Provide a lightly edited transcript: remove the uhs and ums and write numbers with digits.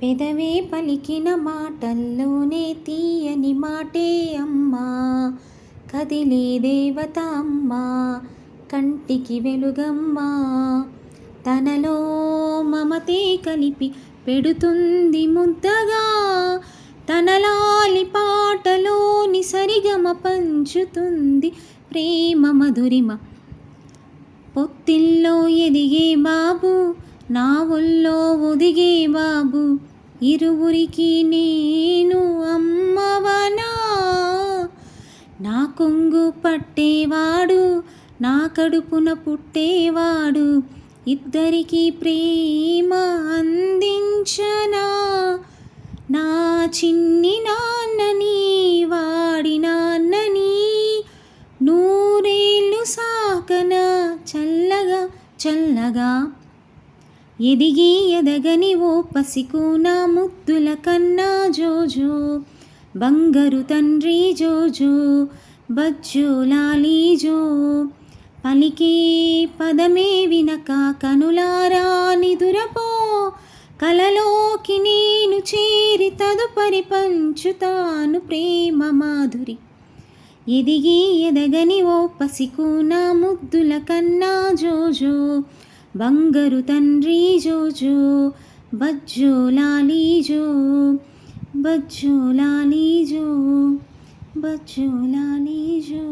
పెదవే పలికిన మాటల్లోనే తీయని మాటే అమ్మా, కదిలే దేవత అమ్మా, కంటికి వెలుగమ్మా. తనలో మమతే కలిపి పెడుతుంది ముద్దగా, తనలాలి పాటలోని సరిగమ పంచుతుంది ప్రేమ మధురిమ. పొత్తిల్లో ఎదిగే బాబు, నా ఒళ్ళో ఒదిగే బాబు, ఇరువురికి నేను అమ్మవనా. నా కొంగు పట్టేవాడు, నా కడుపున పుట్టేవాడు, ఇద్దరికి ప్రేమ అందించనా. నా చిన్ని నాన్నని, వాడి నాన్నని, నూరేళ్ళు సాకనా చల్లగా చల్లగా. ఎదిగి ఎదగని ఓ పసికూన ముద్దుల కన్నా జోజో, బంగారు తండ్రి జోజో, బజ్జో లాలి జో. పలికే పదమే వినక కనులారా నిదురపో, కలలోకి నేను చేరి తదుపరి పంచుతాను ప్రేమ మాధురి. ఎదిగి ఎదగని ఓ పసికూన ముద్దుల కన్నా జోజో, బంగారు తండ్రి జోజో, బజ్జో లాలి జో, బజ్జో లాలి జో, బజ్జో లాలి జో.